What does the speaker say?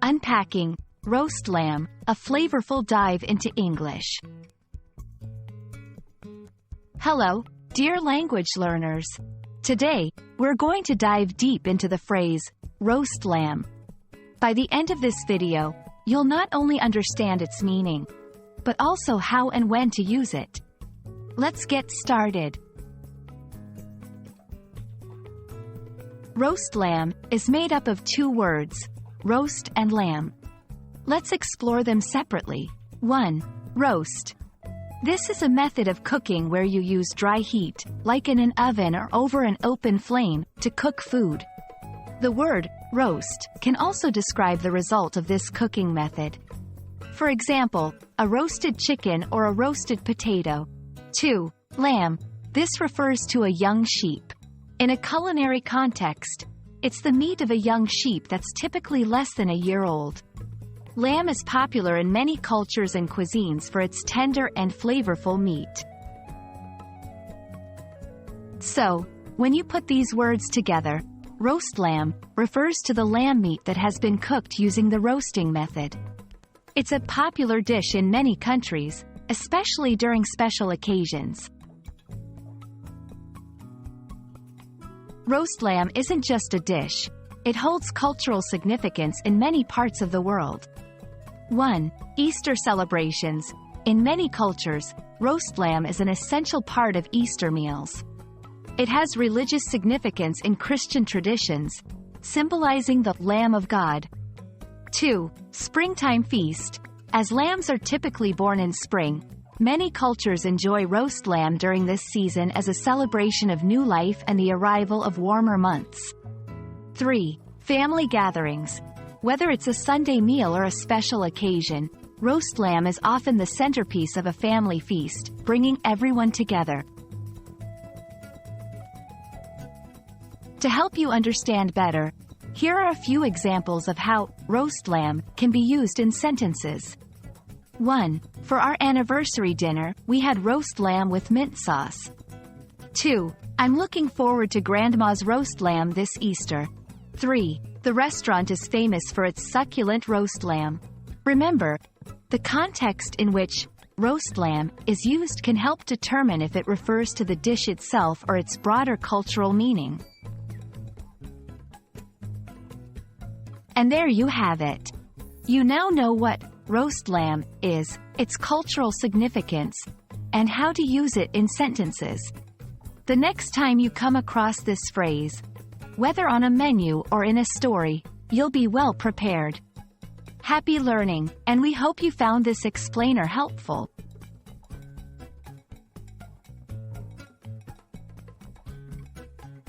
Unpacking Roast Lamb, a flavorful dive into English. Hello, dear language learners. Today, we're going to dive deep into the phrase, roast lamb. By the end of this video, you'll not only understand its meaning, but also how and when to use it. Let's get started. Roast lamb is made up of two words, roast and lamb. Let's explore them separately. 1. Roast. This is a method of cooking where you use dry heat, like in an oven or over an open flame, to cook food. The word roast can also describe the result of this cooking method. For example, a roasted chicken or a roasted potato. 2. Lamb. This refers to a young sheep. In a culinary context, it's the meat of a young sheep that's typically less than a year old. Lamb is popular in many cultures and cuisines for its tender and flavorful meat. So, when you put these words together, roast lamb refers to the lamb meat that has been cooked using the roasting method. It's a popular dish in many countries, especially during special occasions. Roast lamb isn't just a dish. It holds cultural significance in many parts of the world. 1. Easter celebrations. In many cultures, roast lamb is an essential part of Easter meals. It has religious significance in Christian traditions, symbolizing the Lamb of God. 2. Springtime feast. As lambs are typically born in spring, many cultures enjoy roast lamb during this season as a celebration of new life and the arrival of warmer months. 3. Family gatherings. Whether it's a Sunday meal or a special occasion, roast lamb is often the centerpiece of a family feast, bringing everyone together. To help you understand better, here are a few examples of how roast lamb can be used in sentences. 1. For our anniversary dinner, we had roast lamb with mint sauce. 2. I'm looking forward to Grandma's roast lamb this Easter. 3. The restaurant is famous for its succulent roast lamb. Remember, the context in which roast lamb is used can help determine if it refers to the dish itself or its broader cultural meaning. And there you have it. You now know what roast lamb is, its cultural significance, and how to use it in sentences. The next time you come across this phrase, whether on a menu or in a story, you'll be well prepared. Happy learning, and we hope you found this explainer helpful.